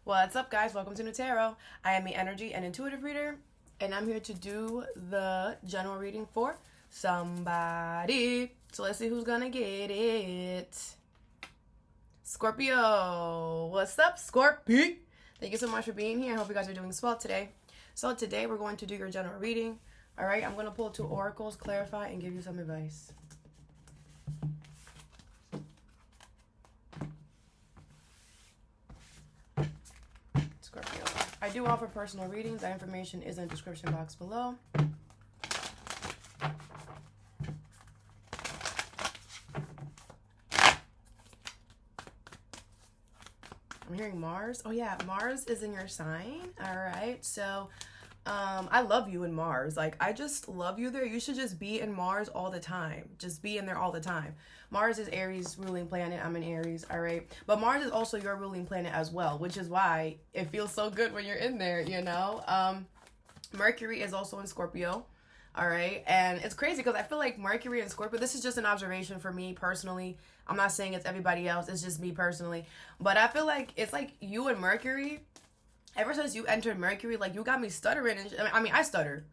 What's up, guys? Welcome to Nutarot. I am the energy and intuitive reader, and I'm here to do the general reading for somebody. So let's see who's gonna get it. Scorpio. What's up, Scorpio? Thank you so much for being here. I hope you guys are doing swell today. So today we're going to do your general reading. All right, I'm going to pull two oracles, clarify, and give you some advice. Scorpio. I do offer personal readings. That information is in the description box below. I'm hearing Mars. Oh yeah, Mars is in your sign. All right. So I love you in Mars. Like, I just love you there. You should just be in Mars all the time. Just be in there all the time. Mars is Aries ruling planet. I'm in Aries. All right. But Mars is also your ruling planet as well, which is why it feels so good when you're in there, you know? Mercury is also in Scorpio. All right. And it's crazy because I feel like Mercury and Scorpio, this is just an observation for me personally. I'm not saying it's everybody else. It's just me personally. But I feel like it's like you and Mercury, ever since you entered Mercury, like, you got me stuttering. And I mean, I stutter,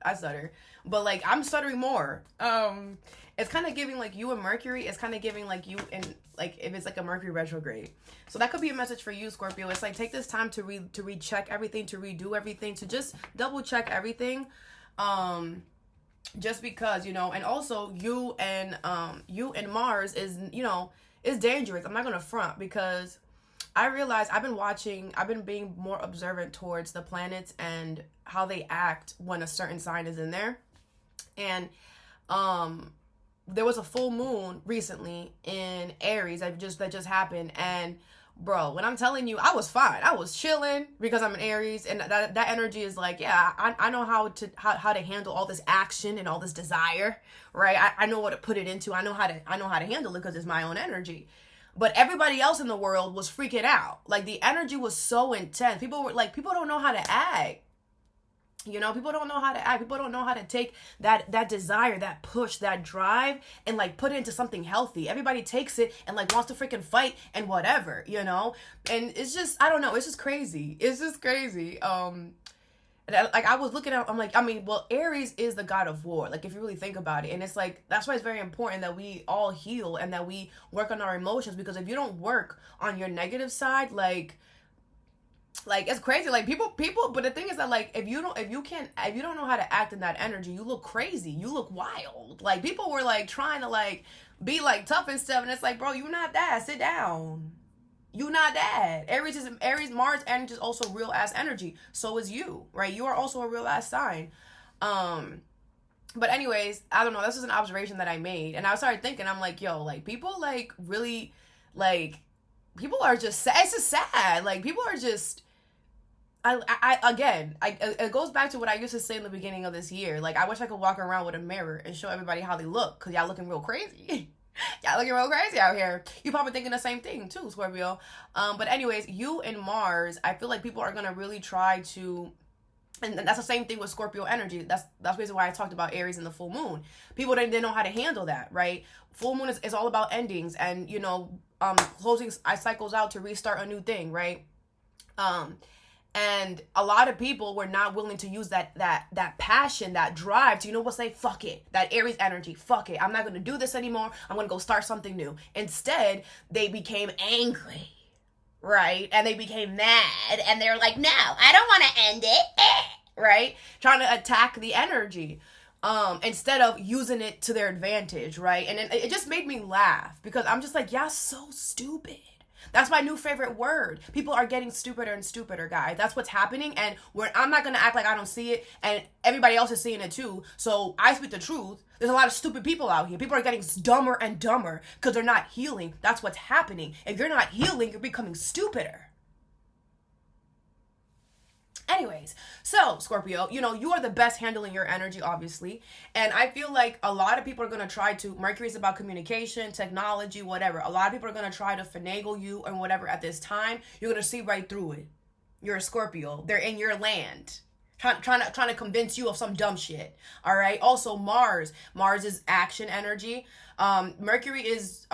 but like, I'm stuttering more. It's kind of giving like you and Mercury. It's kind of giving like you and like if it's like a Mercury retrograde. So that could be a message for you, Scorpio. It's like, take this time to recheck everything, to redo everything, to just double check everything. Just because, you know, and also you and Mars is, you know, is dangerous. I'm not gonna front, because I realize I've been being more observant towards the planets and how they act when a certain sign is in there. And there was a full moon recently in Aries that just happened, and bro, when I'm telling you, I was fine. I was chilling because I'm an Aries, and that energy is like, yeah, I know how to handle all this action and all this desire, right? I know what to put it into. I know how to handle it because it's my own energy. But everybody else in the world was freaking out. Like, the energy was so intense. People were like, people don't know how to act. You know, people don't know how to act. People don't know how to take that desire, that push, that drive, and like put it into something healthy. Everybody takes it and like wants to freaking fight and whatever, you know? And it's just, I don't know, it's just crazy. It's just crazy. Like, I was looking at, I'm like, I mean, well, Aries is the god of war, like, if you really think about it. And it's like, that's why it's very important that we all heal and that we work on our emotions, because if you don't work on your negative side, like it's crazy. Like, people, but the thing is that, like, if you don't know how to act in that energy, you look crazy, you look wild. Like, people were like trying to like be like tough and stuff, and it's like, bro, you're not that. Sit down. You not that. Aries, Mars energy is also real ass energy. So is you, right? You are also a real ass sign. But anyways, I don't know. This is an observation that I made, and I started thinking, I'm like, yo, like, people like really, like, people are just sad. It's just sad. Like, people are just. It goes back to what I used to say in the beginning of this year. Like, I wish I could walk around with a mirror and show everybody how they look, because y'all looking real crazy. Y'all looking real crazy out here. You probably thinking the same thing too, Scorpio. But anyways, you and Mars, I feel like people are gonna really try to, and that's the same thing with Scorpio energy. That's the reason why I talked about Aries and the full moon. People didn't know how to handle that, right? Full moon is all about endings, and, you know, closing cycles out to restart a new thing, right? And a lot of people were not willing to use that passion, that drive to, you know what, say, fuck it. That Aries energy, fuck it. I'm not going to do this anymore. I'm going to go start something new. Instead, they became angry, right? And they became mad. And they're like, no, I don't want to end it, right? Trying to attack the energy instead of using it to their advantage, right? And it just made me laugh, because I'm just like, y'all so stupid. That's my new favorite word. People are getting stupider and stupider, guys. That's what's happening, and I'm not gonna act like I don't see it, and everybody else is seeing it too. So I speak the truth. There's a lot of stupid people out here. People are getting dumber and dumber because they're not healing. That's what's happening. If you're not healing, you're becoming stupider. Anyways, so Scorpio, you know, you are the best handling your energy, obviously. And I feel like a lot of people are going to try to, Mercury is about communication, technology, whatever. A lot of people are going to try to finagle you and whatever at this time. You're going to see right through it. You're a Scorpio. They're in your land. Trying to convince you of some dumb shit. All right. Also, Mars is action energy. Mercury is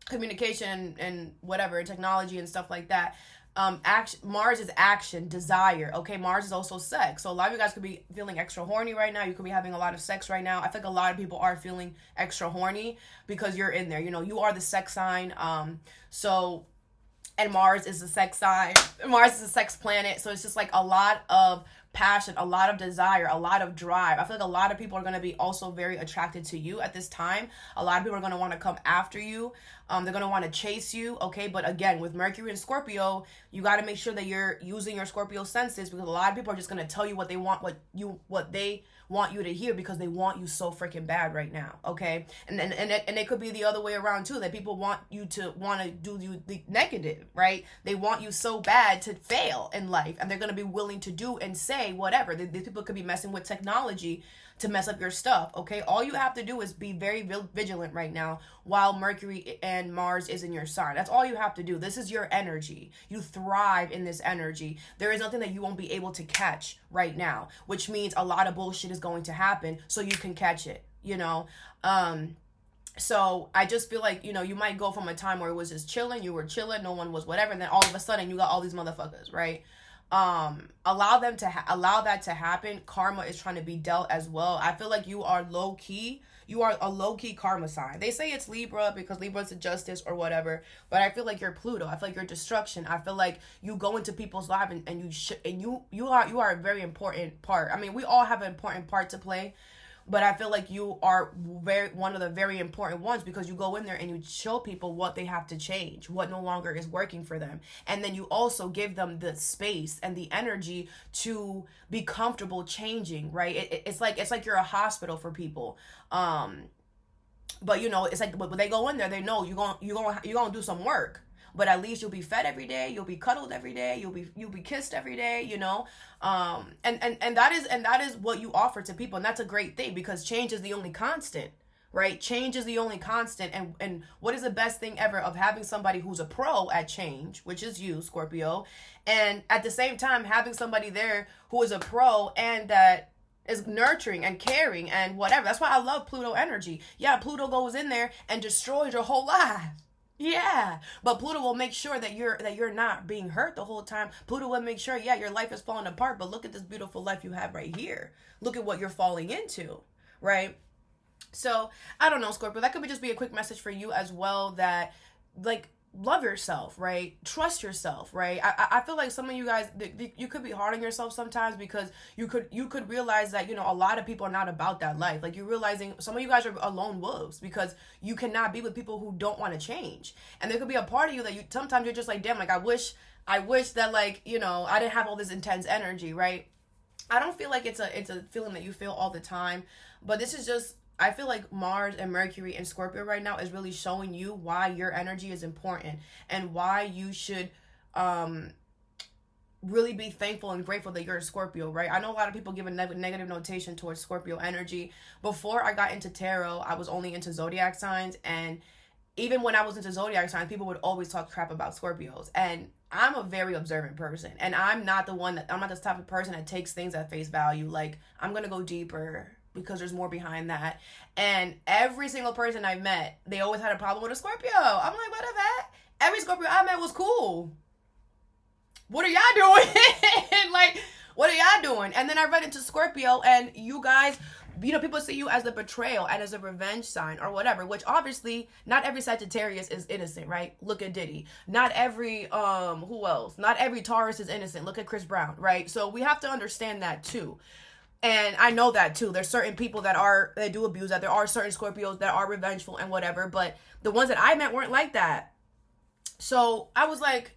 communication and whatever, technology and stuff like that. Mars is action, desire. Okay, Mars is also sex. So a lot of you guys could be feeling extra horny right now. You could be having a lot of sex right now. I think a lot of people are feeling extra horny because you're in there. You know, you are the sex sign. So, and Mars is the sex sign. Mars is a sex planet. So it's just like a lot of passion, a lot of desire, a lot of drive. I feel like a lot of people are going to be also very attracted to you at this time. A lot of people are going to want to come after you. They're going to want to chase you. Okay. But again, with Mercury and Scorpio, you got to make sure that you're using your Scorpio senses, because a lot of people are just going to tell you what they want, what they want you to hear, because they want you so freaking bad right now. Okay. And it could be the other way around too, that people want you to do you the negative, right? They want you so bad to fail in life, and they're going to be willing to do and say whatever. These people could be messing with technology to mess up your stuff. Okay. All you have to do is be very vigilant right now while Mercury and Mars is in your sign. That's all you have to do. This is your energy. You thrive in this energy. There is nothing that you won't be able to catch right now, which means a lot of bullshit is going to happen so you can catch it, you know? So I just feel like, you know, you might go from a time where it was just chilling, you were chilling, no one was whatever, and then all of a sudden you got all these motherfuckers, right? Allow that to happen. Karma is trying to be dealt as well. I feel like you are a low-key karma sign. They say it's Libra because Libra's a justice or whatever, but I feel like you're Pluto. I feel like you're destruction. I feel like you go into people's lives and you are a very important part. I mean, we all have an important part to play, but I feel like you are one of the very important ones, because you go in there and you show people what they have to change, what no longer is working for them. And then you also give them the space and the energy to be comfortable changing, right? It's like you're a hospital for people. But you know, it's like when they go in there, they know you're going to do some work. But at least you'll be fed every day, you'll be cuddled every day, you'll be kissed every day, you know. And that is what you offer to people, and that's a great thing, because change is the only constant, right? Change is the only constant, and what is the best thing ever of having somebody who's a pro at change, which is you, Scorpio, and at the same time having somebody there who is a pro and that is nurturing and caring and whatever. That's why I love Pluto energy. Yeah, Pluto goes in there and destroys your whole life. Yeah, but Pluto will make sure that you're not being hurt the whole time. Pluto will make sure, yeah, your life is falling apart, but look at this beautiful life you have right here. Look at what you're falling into, right? So, I don't know, Scorpio, that could just be a quick message for you as well, that, like, love yourself, right? Trust yourself, right? I feel like some of you guys, you could be hard on yourself sometimes, because you could realize that, you know, a lot of people are not about that life. Like, you're realizing some of you guys are lone wolves, because you cannot be with people who don't want to change. And there could be a part of you that sometimes you're just like, damn, like, I wish that, like, you know, I didn't have all this intense energy, right? I don't feel like it's a feeling that you feel all the time, but this is just, I feel like Mars and Mercury and Scorpio right now is really showing you why your energy is important and why you should really be thankful and grateful that you're a Scorpio, right? I know a lot of people give a negative notation towards Scorpio energy. Before I got into tarot, I was only into zodiac signs, and even when I was into zodiac signs, people would always talk crap about Scorpios. And I'm a very observant person, and I'm not this type of person that takes things at face value. Like, I'm going to go deeper, because there's more behind that. And every single person I've met, they always had a problem with a Scorpio. I'm like, what the heck? Every Scorpio I met was cool. What are y'all doing? Like, what are y'all doing? And then I read into Scorpio, and you guys, you know, people see you as the betrayal and as a revenge sign or whatever, which obviously not every Sagittarius is innocent, right? Look at Diddy. Not every, who else? Not every Taurus is innocent. Look at Chris Brown, right? So we have to understand that too. And I know that too. There's certain people that do abuse that. There are certain Scorpios that are revengeful and whatever, but the ones that I met weren't like that. So I was like,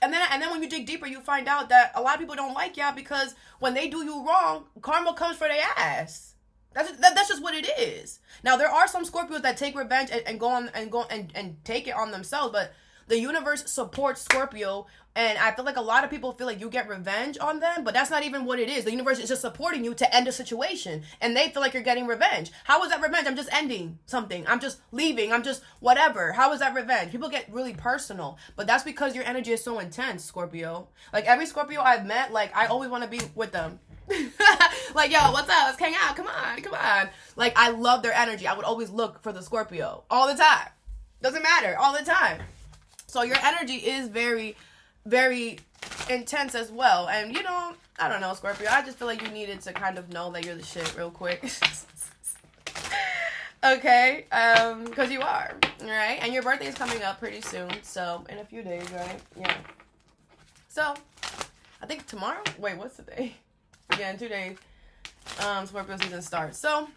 and then when you dig deeper, you find out that a lot of people don't like y'all, because when they do you wrong, karma comes for their ass. That's just what it is. Now, there are some Scorpios that take revenge and go and take it on themselves, but the universe supports Scorpio, and I feel like a lot of people feel like you get revenge on them, but that's not even what it is. The universe is just supporting you to end a situation, and they feel like you're getting revenge. How is that revenge? I'm just ending something. I'm just leaving. I'm just whatever. How is that revenge? People get really personal, but that's because your energy is so intense, Scorpio. Like, every Scorpio I've met, like, I always want to be with them. Like, yo, what's up? Let's hang out. Come on. Like, I love their energy. I would always look for the Scorpio all the time. Doesn't matter. All the time. So your energy is very very intense as well. And, you know, I don't know, Scorpio. I just feel like you needed to kind of know that you're the shit real quick. Okay? Because you are, right? And your birthday is coming up pretty soon. So, in a few days, right? Yeah. So, I think tomorrow? Wait, what's the day? Yeah, in 2 days, Scorpio season starts. So,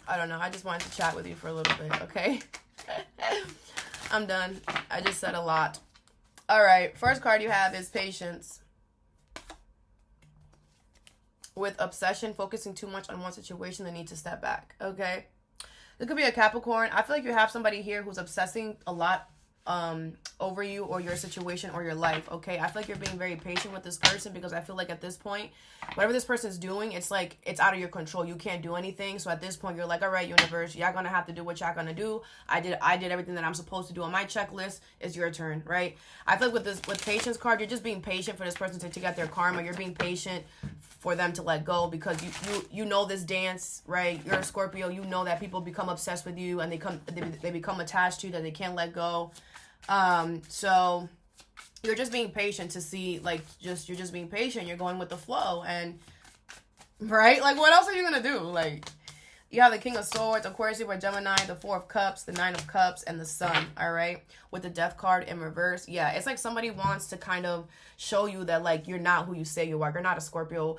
I don't know. I just wanted to chat with you for a little bit, okay? I'm done. I just said a lot. All right. First card you have is Patience. With obsession, focusing too much on one situation, they need to step back, okay? This could be a Capricorn. I feel like you have somebody here who's obsessing a lot over you or your situation or your life, okay? I feel like you're being very patient with this person because I feel like at this point, whatever this person's doing, it's like it's out of your control. You can't do anything. So at this point, you're like, all right, universe, y'all gonna have to do what y'all gonna do. I did everything that I'm supposed to do on my checklist. It's your turn, right? I feel like with Patience card, you're just being patient for this person to get their karma. You're being patient for them to let go because you know this dance, right? You're a Scorpio. You know that people become obsessed with you and they become attached to you, that they can't let go. So you're just being patient to see, like, you're just being patient. You're going with the flow, and right? Like, what else are you gonna do? Like, you have the King of Swords, Aquarius, Libra, Gemini, the Four of Cups, the Nine of Cups, and the Sun, all right? With the Death card in reverse. Yeah, it's like somebody wants to kind of show you that, like, you're not who you say you are. You're not a Scorpio.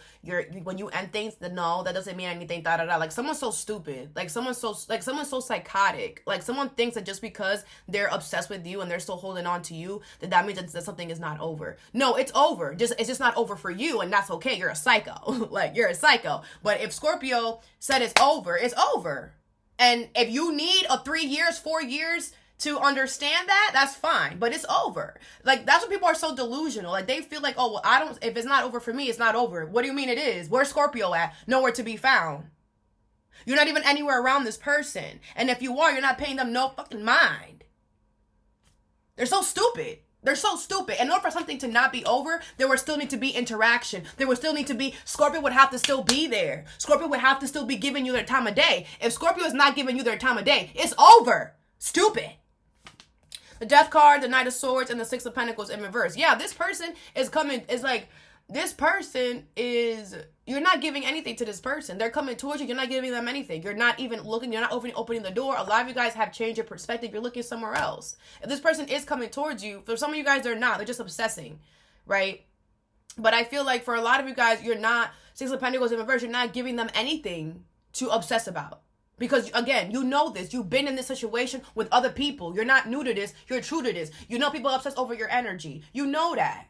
When you end things, no, that doesn't mean anything, da-da-da. Like, someone's so stupid. Like, someone's so psychotic. Like, someone thinks that just because they're obsessed with you and they're still holding on to you, that means that something is not over. No, it's over. It's just not over for you, and that's okay. You're a psycho. Like, you're a psycho. But if Scorpio said it's over, it's over. And if you need 3 years, 4 years to understand that, that's fine. But it's over. Like, that's what people are so delusional. Like, they feel like, oh, well, if it's not over for me, it's not over. What do you mean it is? Where's Scorpio at? Nowhere to be found. You're not even anywhere around this person. And if you are, you're not paying them no fucking mind. They're so stupid. They're so stupid. In order for something to not be over, there would still need to be interaction. There would still need to be, Scorpio would have to still be there. Scorpio would have to still be giving you their time of day. If Scorpio is not giving you their time of day, it's over. Stupid. The Death card, the Knight of Swords, and the Six of Pentacles in reverse. Yeah, this person you're not giving anything to this person. They're coming towards you. You're not giving them anything. You're not even looking. You're not opening the door. A lot of you guys have changed your perspective. You're looking somewhere else. If this person is coming towards you, for some of you guys, they're not. They're just obsessing, right? But I feel like for a lot of you guys, you're not, Six of Pentacles in reverse, you're not giving them anything to obsess about. Because, again, you know this. You've been in this situation with other people. You're not new to this. You're true to this. You know people obsess over your energy. You know that.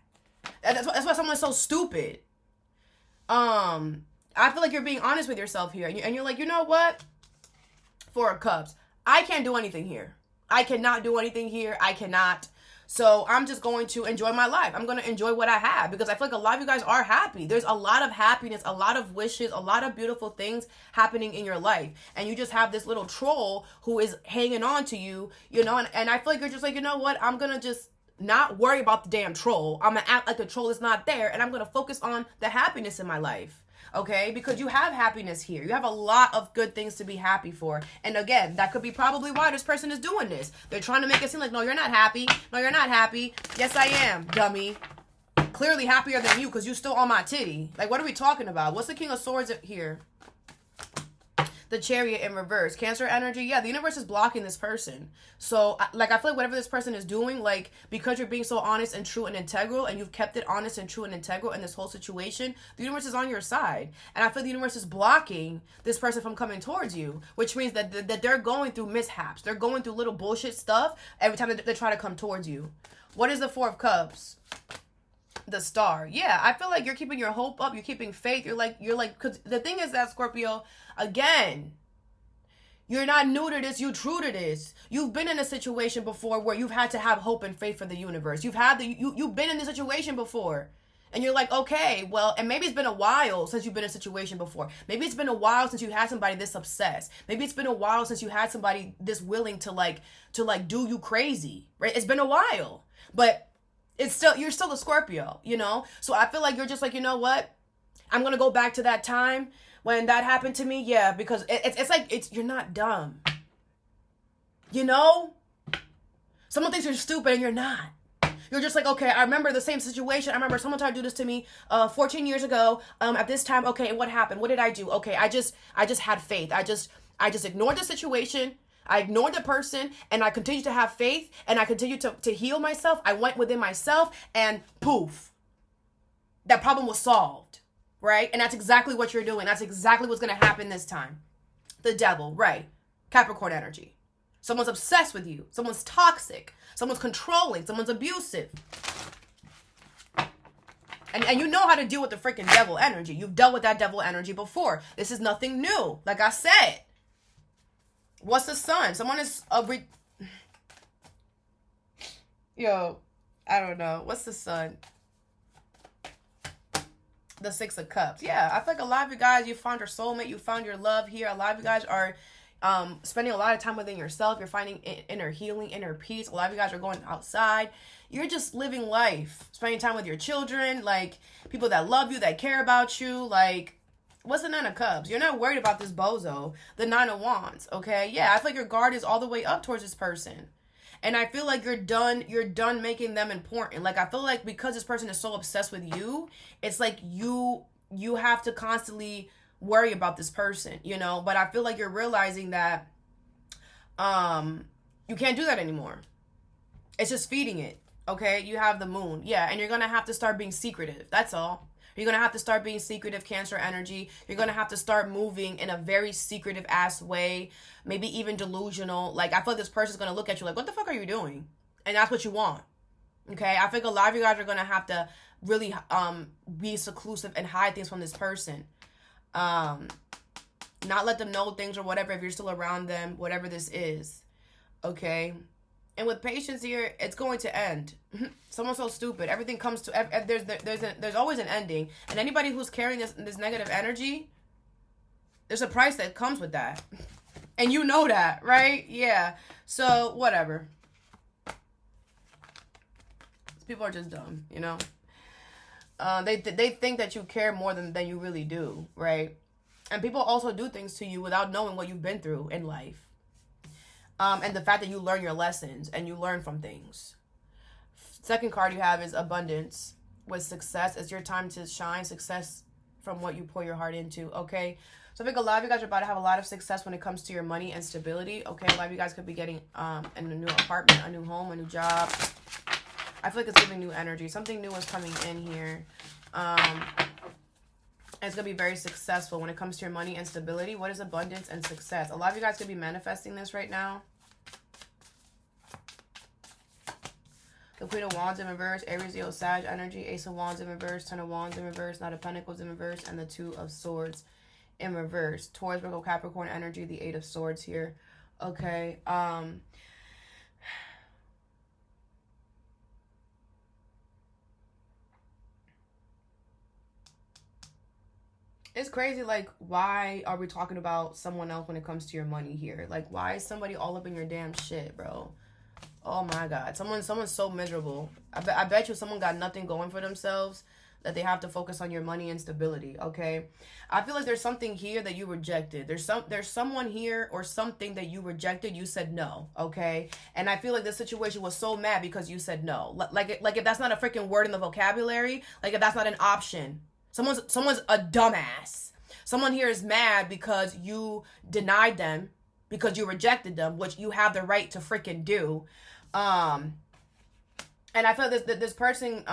That's why someone's so stupid. I feel like you're being honest with yourself here. And you're like, you know what? Four of Cups. I can't do anything here. I cannot do anything here. I cannot. So I'm just going to enjoy my life. I'm going to enjoy what I have because I feel like a lot of you guys are happy. There's a lot of happiness, a lot of wishes, a lot of beautiful things happening in your life. And you just have this little troll who is hanging on to you, you know, and I feel like you're just like, you know what? I'm going to just not worry about the damn troll. I'm going to act like the troll is not there. And I'm going to focus on the happiness in my life. Okay, because you have happiness here. You have a lot of good things to be happy for. And again, that could be probably why this person is doing this. They're trying to make it seem like, no, you're not happy. No, you're not happy. Yes, I am, dummy. Clearly happier than you because you still on my titty. Like, what are we talking about? What's the King of Swords here? The Chariot in reverse. Cancer energy. Yeah, the universe is blocking this person. So, like, I feel like whatever this person is doing, like, because you're being so honest and true and integral, and you've kept it honest and true and integral in this whole situation, the universe is on your side. And I feel the universe is blocking this person from coming towards you, which means that they're going through mishaps. They're going through little bullshit stuff every time they try to come towards you. What is the Four of Cups? The Star. Yeah, I feel like you're keeping your hope up. You're keeping faith. You're like, because the thing is that, Scorpio, again, you're not new to this. You're true to this. You've been in a situation before where you've had to have hope and faith for the universe. You've been in this situation before. And you're like, okay, well, and maybe it's been a while since you've been in a situation before. Maybe it's been a while since you had somebody this obsessed. Maybe it's been a while since you had somebody this willing to do you crazy, right? It's been a while. But you're still a Scorpio, you know? So I feel like you're just like, you know what? I'm going to go back to that time when that happened to me. Yeah, because you're not dumb. You know? Someone thinks you're stupid and you're not. You're just like, okay, I remember the same situation. I remember someone tried to do this to me 14 years ago at this time. Okay, and what happened? What did I do? Okay, I just had faith. I just ignored the situation. I ignored the person, and I continued to have faith, and I continued to heal myself. I went within myself, and poof, that problem was solved, right? And that's exactly what you're doing. That's exactly what's going to happen this time. The devil, right? Capricorn energy. Someone's obsessed with you. Someone's toxic. Someone's controlling. Someone's abusive. And you know how to deal with the freaking devil energy. You've dealt with that devil energy before. This is nothing new. Like I said. What's the sun? Someone is Yo, I don't know. What's the sun? The Six of Cups. Yeah, I feel like a lot of you guys, you found your soulmate. You found your love here. A lot of you guys are spending a lot of time within yourself. You're finding inner healing, inner peace. A lot of you guys are going outside. You're just living life, spending time with your children, like people that love you, that care about you. Like, what's the Nine of Cups? You're not worried about this bozo. The Nine of Wands, okay? Yeah, I feel like your guard is all the way up towards this person. And I feel like you're done making them important. Like, I feel like because this person is so obsessed with you, it's like you have to constantly worry about this person, you know? But I feel like you're realizing that you can't do that anymore. It's just feeding it, okay? You have the moon. Yeah, and you're going to have to start being secretive. That's all. You're going to have to start being secretive, Cancer energy. You're going to have to start moving in a very secretive ass way, maybe even delusional. Like, I feel like this person's going to look at you like, what the fuck are you doing? And that's what you want. Okay? I think a lot of you guys are going to have to really be seclusive and hide things from this person. Not let them know things or whatever if you're still around them, whatever this is. Okay? And with patience here, it's going to end. Someone's so stupid. Everything comes to there's always an ending. And anybody who's carrying this negative energy, there's a price that comes with that. And you know that, right? Yeah. So whatever. People are just dumb, you know. They think that you care more than you really do, right? And people also do things to you without knowing what you've been through in life. And the fact that you learn your lessons and you learn from things. Second card you have is abundance with success. It's your time to shine. Success from what you pour your heart into, okay? So I think a lot of you guys are about to have a lot of success when it comes to your money and stability, okay? A lot of you guys could be getting a new apartment, a new home, a new job. I feel like it's giving new energy. Something new is coming in here. And it's going to be very successful when it comes to your money and stability. What is abundance and success? A lot of you guys could be manifesting this right now. The Queen of Wands in reverse, Aries, Leo, Sag energy, Ace of Wands in reverse, Ten of Wands in reverse, Knight of Pentacles in reverse, and the Two of Swords in reverse. Taurus, Virgo, Capricorn energy, the Eight of Swords here. Okay. It's crazy, like, why are we talking about someone else when it comes to your money here? Like, why is somebody all up in your damn shit, bro? Oh my God. Someone's so miserable. I bet you someone got nothing going for themselves that they have to focus on your money and stability, okay? I feel like there's something here that you rejected. There's someone here or something that you rejected. You said no, okay? And I feel like this situation was so mad because you said no. Like if that's not a freaking word in the vocabulary, like if that's not an option. Someone's a dumbass. Someone here is mad because you denied them, because you rejected them, which you have the right to freaking do. And I feel this person,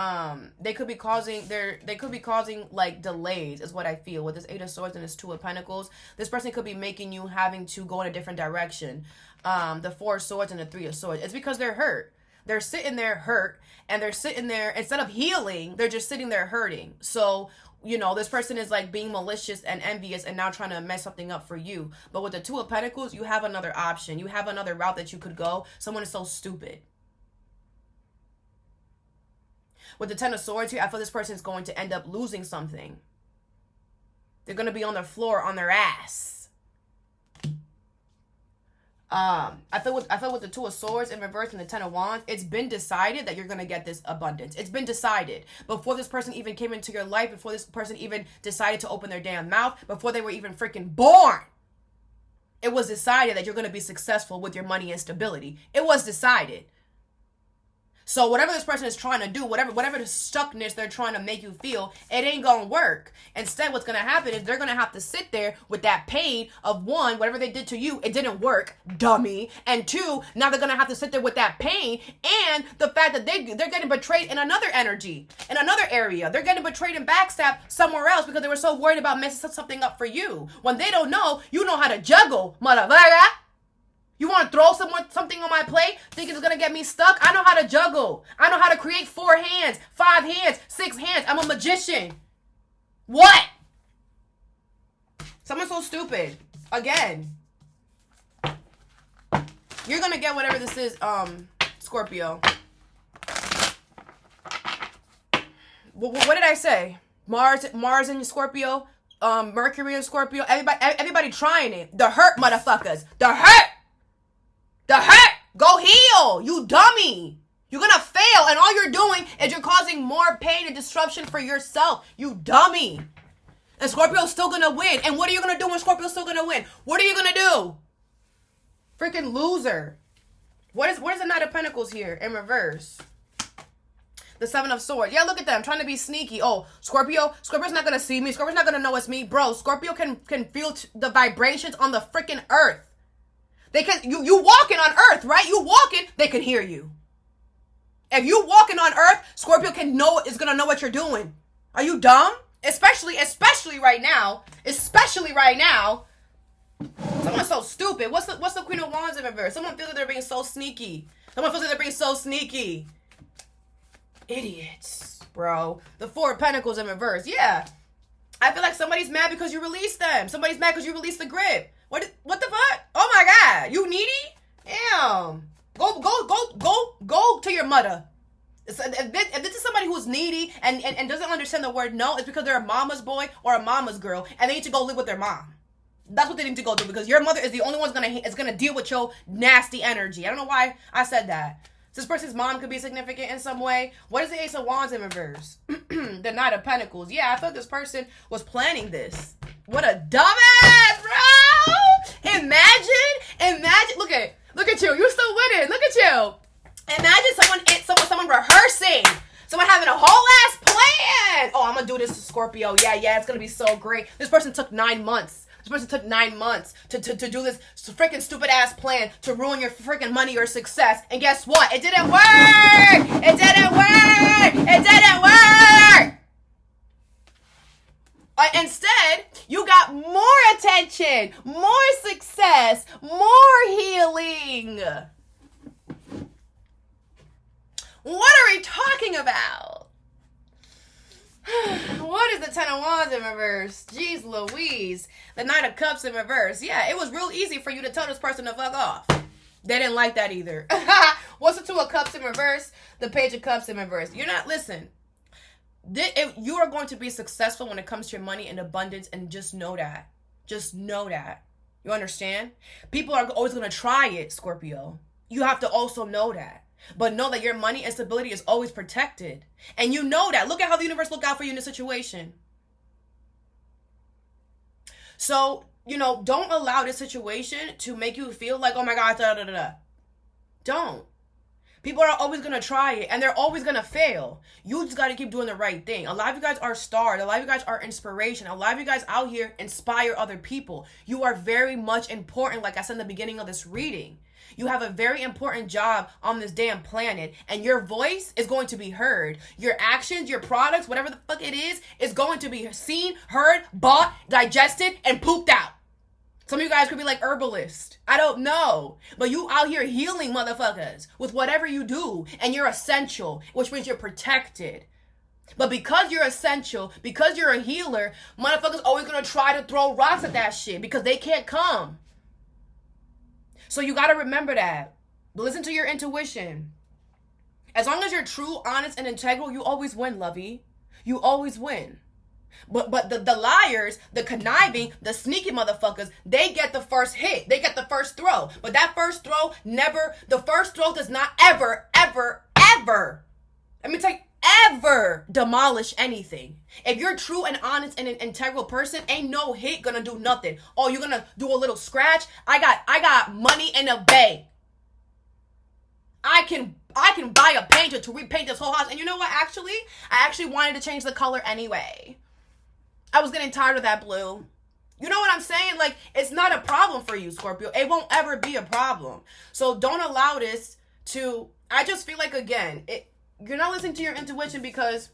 they could be causing like delays, is what I feel with this Eight of Swords and this Two of Pentacles. This person could be making you having to go in a different direction. The Four of Swords and the Three of Swords. It's because they're hurt. They're sitting there hurt, and they're sitting there, instead of healing, they're just sitting there hurting. So, you know, this person is like being malicious and envious and now trying to mess something up for you. But with the Two of Pentacles, you have another option. You have another route that you could go. Someone is so stupid. With the Ten of Swords here, I feel this person is going to end up losing something. They're going to be on the floor on their ass. I feel with the Two of Swords in reverse and the Ten of Wands, it's been decided that you're going to get this abundance. It's been decided. Before this person even came into your life, before this person even decided to open their damn mouth, before they were even freaking born, it was decided that you're going to be successful with your money and stability. It was decided. So whatever this person is trying to do, whatever the stuckness they're trying to make you feel, it ain't gonna work. Instead, what's gonna happen is they're gonna have to sit there with that pain of, one, whatever they did to you, it didn't work, dummy. And two, now they're gonna have to sit there with that pain and the fact that they're getting betrayed in another energy, in another area. They're getting betrayed and backstabbed somewhere else because they were so worried about messing something up for you. When they don't know, you know how to juggle, motherfucker. You want to throw something on my plate, think it's going to get me stuck? I know how to juggle. I know how to create 4 hands, 5 hands, 6 hands. I'm a magician. What? Someone's so stupid. Again. You're going to get whatever this is, Scorpio. What did I say? Mars in Scorpio, Mercury in Scorpio. Everybody trying it. The hurt, motherfuckers. The hurt. The hurt! Go heal! You dummy! You're gonna fail, and all you're doing is you're causing more pain and disruption for yourself. You dummy! And Scorpio's still gonna win. And what are you gonna do when Scorpio's still gonna win? What are you gonna do? Freaking loser. What is the Knight of Pentacles here in reverse? The 7 of Swords. Yeah, look at them. Trying to be sneaky. Oh, Scorpio's not gonna see me. Scorpio's not gonna know it's me. Bro, Scorpio can feel the vibrations on the freaking earth. They can, you walking on earth, right? You walking, they can hear you. If you walking on earth, Scorpio is gonna know what you're doing. Are you dumb? Especially right now. Especially right now. Someone's so stupid. What's the Queen of Wands in reverse? Someone feels like they're being so sneaky. Idiots, bro. The 4 of Pentacles in reverse. Yeah. I feel like somebody's mad because you released them. Somebody's mad because you released the grip. What the fuck? Oh my God. You needy? Damn. Go to your mother. If this is somebody who's needy and doesn't understand the word no, it's because they're a mama's boy or a mama's girl and they need to go live with their mom. That's what they need to go do because your mother is the only one that's gonna deal with your nasty energy. I don't know why I said that. This person's mom could be significant in some way. What is the Ace of Wands in reverse? The Knight of Pentacles. Yeah, I thought this person was planning this. What a dumbass, bro! Imagine. Look at you. You're still winning. Look at you. Imagine someone rehearsing. Someone having a whole ass plan. Oh, I'm gonna do this to Scorpio. Yeah, it's gonna be so great. This person took 9 months. This person took 9 months to do this freaking stupid ass plan to ruin your freaking money or success. And guess what? It didn't work. Instead, you got more attention, more success, more healing. What are we talking about? What is the 10 of Wands in reverse? Jeez Louise. The Knight of Cups in reverse. Yeah, it was real easy for you to tell this person to fuck off. They didn't like that either. What's the 2 of Cups in reverse? The Page of Cups in reverse. Listen. You are going to be successful when it comes to your money and abundance, and just know that. You understand? People are always going to try it, Scorpio. You have to also know that. But know that your money and stability is always protected. And you know that. Look at how the universe look out for you in this situation. So, don't allow this situation to make you feel like, oh my God, Don't. People are always going to try it, and they're always going to fail. You just got to keep doing the right thing. A lot of you guys are stars. A lot of you guys are inspiration. A lot of you guys out here inspire other people. You are very much important, like I said in the beginning of this reading. You have a very important job on this damn planet, and your voice is going to be heard. Your actions, your products, whatever the fuck it is going to be seen, heard, bought, digested, and pooped out. Some of you guys could be like herbalist. I don't know. But you out here healing motherfuckers with whatever you do. And you're essential, which means you're protected. But because you're essential, because you're a healer, motherfuckers always going to try to throw rocks at that shit because they can't come. So you got to remember that. Listen to your intuition. As long as you're true, honest, and integral, you always win, lovey. You always win. But the liars, the conniving, the sneaky motherfuckers, they get the first hit. They get the first throw. But that first throw the first throw does not ever, let me tell you, ever demolish anything. If you're a true and honest and an integral person, ain't no hit gonna do nothing. Oh, you're gonna do a little scratch? I got money in the bank. I I can buy a painter to repaint this whole house. And you know what? I actually wanted to change the color anyway. I was getting tired of that blue. You know what I'm saying? Like, it's not a problem for you, Scorpio. It won't ever be a problem. So don't allow this to, I just feel like, again, you're not listening to your intuition because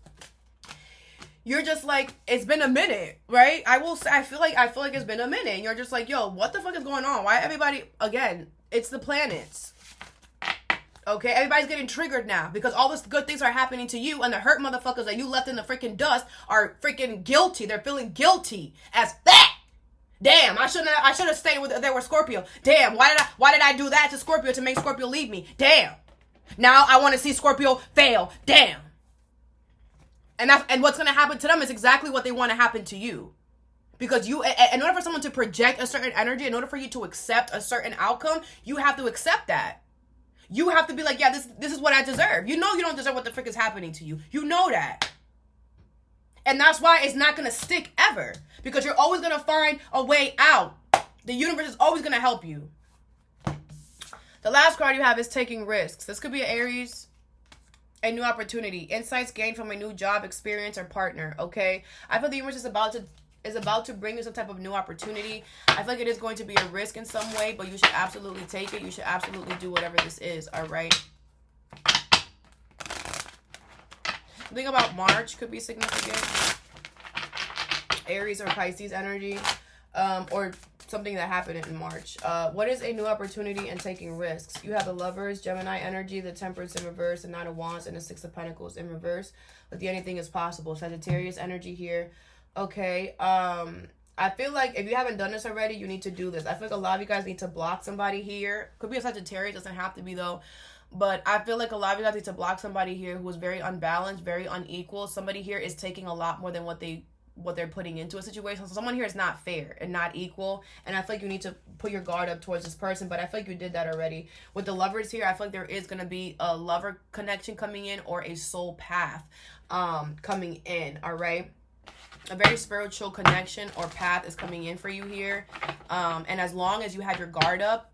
you're just like, it's been a minute, right? I feel like it's been a minute. And you're just like, yo, what the fuck is going on? Why everybody, again, it's the planets. Okay, everybody's getting triggered now because all these good things are happening to you, and the hurt motherfuckers that you left in the freaking dust are freaking guilty. They're feeling guilty as that. Damn, I should have stayed with they were Scorpio. Damn, why did I do that to Scorpio to make Scorpio leave me? Damn. Now I want to see Scorpio fail. Damn. And what's gonna happen to them is exactly what they want to happen to you. Because in order for someone to project a certain energy, in order for you to accept a certain outcome, you have to accept that. You have to be like, yeah, this is what I deserve. You know you don't deserve what the frick is happening to you. You know that. And that's why it's not going to stick ever. Because you're always going to find a way out. The universe is always going to help you. The last card you have is taking risks. This could be an Aries. A new opportunity. Insights gained from a new job, experience, or partner. Okay? I feel the universe is about to bring you some type of new opportunity. I feel like it is going to be a risk in some way, but you should absolutely take it. You should absolutely do whatever this is. All right? Think about March could be significant. Aries or Pisces energy, or something that happened in March. What is a new opportunity and taking risks? You have the Lovers, Gemini energy, the Temperance in reverse, the Nine of Wands, and the Six of Pentacles in reverse. With the anything is possible. Sagittarius energy here. Okay. I feel like if you haven't done this already, you need to do this. I feel like a lot of you guys need to block somebody here. Could be a Sagittarius, doesn't have to be though. But I feel like a lot of you guys need to block somebody here who is very unbalanced, very unequal. Somebody here is taking a lot more than what they're putting into a situation. So someone here is not fair and not equal. And I feel like you need to put your guard up towards this person. But I feel like you did that already. With the Lovers here, I feel like there is going to be a lover connection coming in or a soul path coming in. All right. A very spiritual connection or path is coming in for you here. And as long as you have your guard up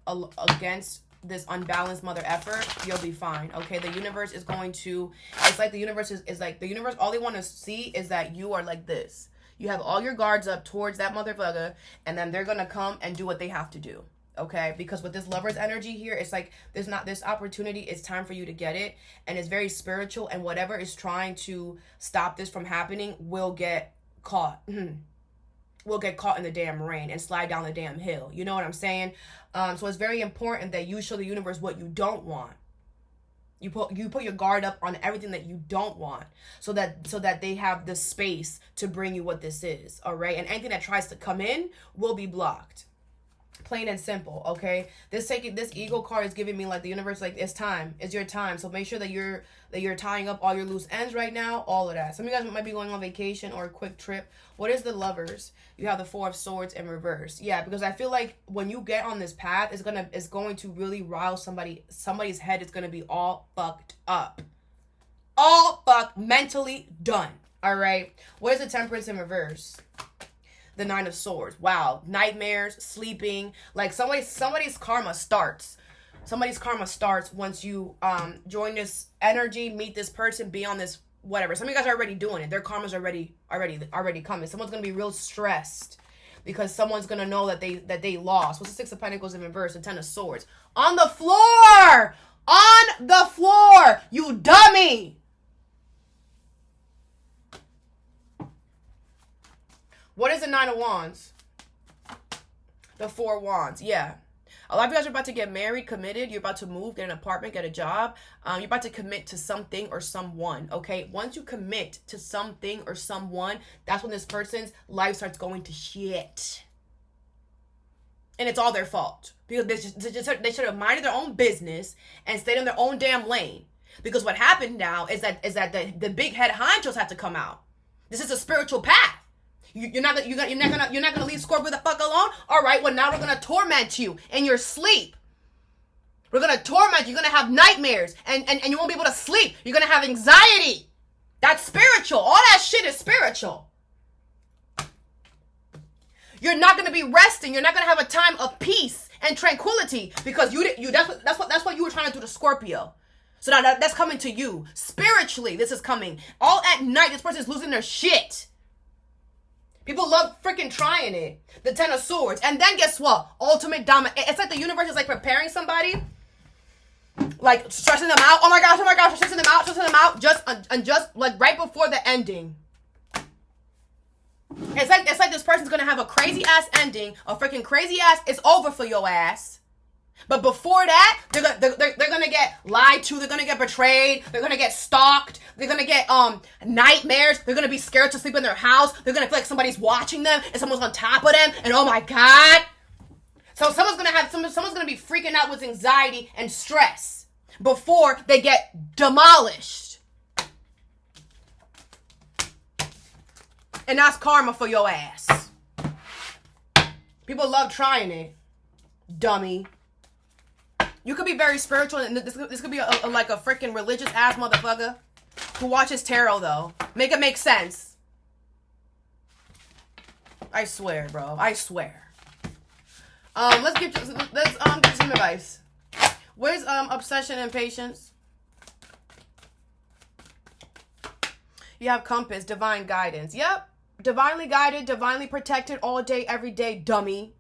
against this unbalanced mother effort, you'll be fine. Okay, the universe is going to, it's like the universe is like, the universe, all they want to see is that you are like this. You have all your guards up towards that motherfucker, and then they're gonna come and do what they have to do. Okay, because with this Lover's energy here, it's like there's not this opportunity. It's time for you to get it, and it's very spiritual, and whatever is trying to stop this from happening will get caught. Will get caught in the damn rain and slide down the damn hill. You know what I'm saying? So it's very important that you show the universe what you don't want. You put your guard up on everything that you don't want, so that they have the space to bring you what this is. All right, and anything that tries to come in will be blocked. Plain and simple. Okay, this ego card is giving me like the universe, like it's time, it's your time. So make sure that you're tying up all your loose ends right now, all of that. Some of you guys might be going on vacation or a quick trip. What is the Lovers? You have the Four of Swords in reverse. Yeah, because I feel like when you get on this path, it's going to really rile somebody's head. Is going to be all fucked up, all fucked, mentally done. All right, what is the Temperance in reverse? The Nine of Swords. Wow. Nightmares, sleeping. Like somebody's karma starts. Somebody's karma starts once you join this energy, meet this person, be on this whatever. Some of you guys are already doing it. Their karma's already coming. Someone's gonna be real stressed because someone's gonna know that they lost. What's the Six of Pentacles in reverse? The Ten of Swords. On the floor! On the floor! You dummy! What is the Nine of Wands? The Four of Wands. Yeah. A lot of you guys are about to get married, committed. You're about to move, get an apartment, get a job. You're about to commit to something or someone, okay? Once you commit to something or someone, that's when this person's life starts going to shit. And it's all their fault. Because they should have minded their own business and stayed in their own damn lane. Because what happened now is that the big head honchos have to come out. This is a spiritual path. You're not gonna leave Scorpio the fuck alone? All right, well now we're gonna torment you in your sleep. We're gonna torment you. You're gonna have nightmares and you won't be able to sleep. You're gonna have anxiety. That's spiritual. All that shit is spiritual. You're not gonna be resting. You're not gonna have a time of peace and tranquility because that's what you were trying to do to Scorpio. So now that's coming to you. Spiritually, this is coming. All at night, this person's losing their shit. People love freaking trying it. The Ten of Swords. And then guess what? Ultimate dominant. It's like the universe is like preparing somebody. Like stressing them out. Oh my gosh, stressing them out. Just like right before the ending. It's like this person's gonna have a crazy ass ending. A freaking crazy ass. It's over for your ass. But before that, they're gonna get lied to. They're gonna get betrayed. They're gonna get stalked. They're gonna get nightmares. They're gonna be scared to sleep in their house. They're gonna feel like somebody's watching them and someone's on top of them. And oh my god! So someone's gonna be freaking out with anxiety and stress before they get demolished. And that's karma for your ass. People love trying it, dummy. You could be very spiritual, and this could be like a freaking religious ass motherfucker who watches tarot though. Make it make sense. I swear, bro. I swear. Let's give some advice. Where's obsession and patience? You have compass, divine guidance. Yep. Divinely guided, divinely protected all day, every day, dummy.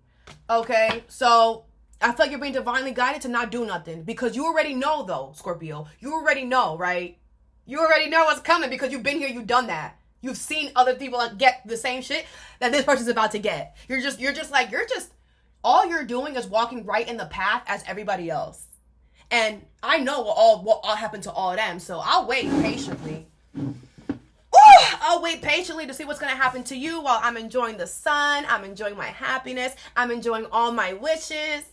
Okay, so I feel like you're being divinely guided to not do nothing. Because you already know, though, Scorpio. You already know, right? You already know what's coming because you've been here, you've done that. You've seen other people get the same shit that this person's about to get. All you're doing is walking right in the path as everybody else. And I know what all happened to all of them, so I'll wait patiently. I'll wait patiently to see what's going to happen to you while I'm enjoying the sun. I'm enjoying my happiness. I'm enjoying all my wishes.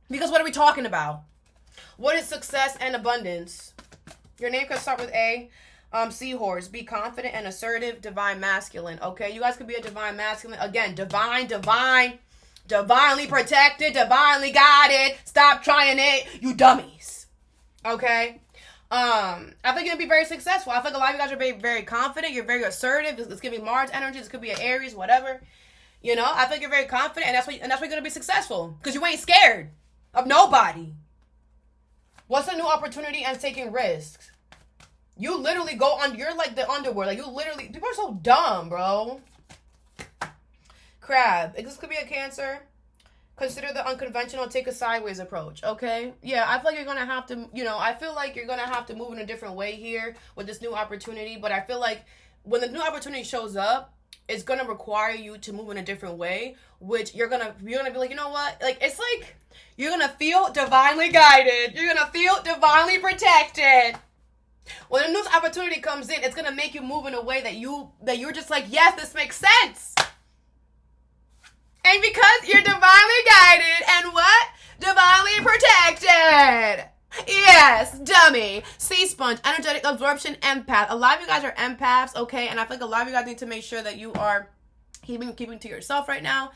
Because what are we talking about? What is success and abundance? Your name could start with A. Seahorse. Be confident and assertive. Divine masculine. Okay, you guys could be a divine masculine. Again, divinely protected, divinely guided. Stop trying it, you dummies. Okay? I think you're gonna be very successful. I think a lot of you guys are very, very confident. You're very assertive. It's giving Mars energy. This could be an Aries, whatever. You know, I think you're very confident, and that's why you're gonna be successful because you ain't scared of nobody. What's a new opportunity and taking risks? You literally go on. You're like the underworld. Like you literally. People are so dumb, bro. Crab. This could be a Cancer. Consider the unconventional, take a sideways approach, okay? Yeah, I feel like you're going to have to, I feel like you're going to have to move in a different way here with this new opportunity. But I feel like when the new opportunity shows up, it's going to require you to move in a different way, which you're going to be like, you know what? Like, it's like you're going to feel divinely guided. You're going to feel divinely protected. When a new opportunity comes in, it's going to make you move in a way that you're just like, yes, this makes sense. And because you're divinely guided and what? Divinely protected. Yes, dummy. Sea sponge, energetic absorption, empath. A lot of you guys are empaths, okay? And I feel like a lot of you guys need to make sure that you are keeping to yourself right now.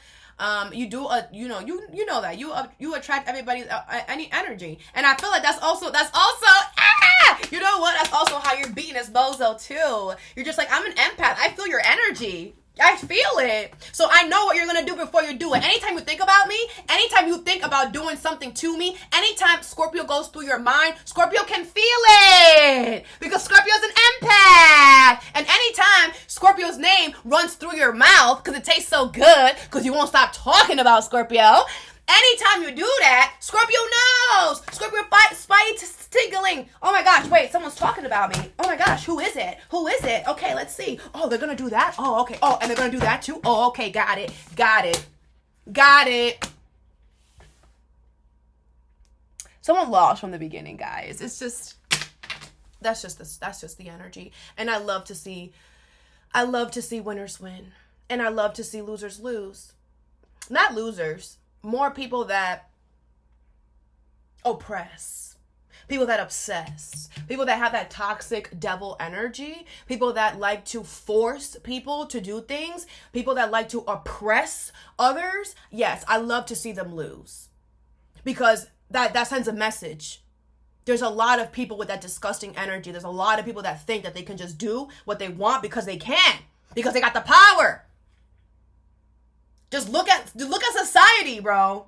You do, you know that you attract everybody's any energy, and I feel like that's also you know what? That's also how you're beating this bozo too. You're just like, I'm an empath. I feel your energy. I feel it. So I know what you're going to do before you do it. Anytime you think about me, anytime you think about doing something to me, anytime Scorpio goes through your mind, Scorpio can feel it. Because Scorpio's an empath. And anytime Scorpio's name runs through your mouth, because it tastes so good, because you won't stop talking about Scorpio, anytime you do that, Scorpio knows. Scorpio spidey tingling. Oh my gosh, wait, someone's talking about me. Oh my gosh, who is it? Who is it? Okay, let's see. Oh, they're going to do that? Oh, okay. Oh, and they're going to do that too? Oh, okay, got it. Someone lost from the beginning, guys. It's just, that's just the energy. And I love to see winners win. And I love to see losers lose. Not losers. More people that oppress, people that obsess, people that have that toxic devil energy, people that like to force people to do things, people that like to oppress others. Yes, I love to see them lose because that sends a message. There's a lot of people with that disgusting energy. There's a lot of people that think that they can just do what they want because they can, because they got the power. Just look at society, bro.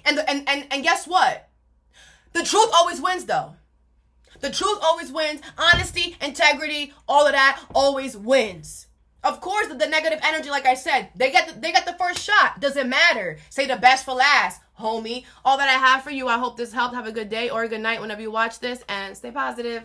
And guess what? The truth always wins, though. The truth always wins. Honesty, integrity, all of that always wins. Of course, the negative energy, like I said, they get the first shot. Doesn't matter. Say the best for last, homie. All that I have for you. I hope this helped. Have a good day or a good night whenever you watch this, and stay positive.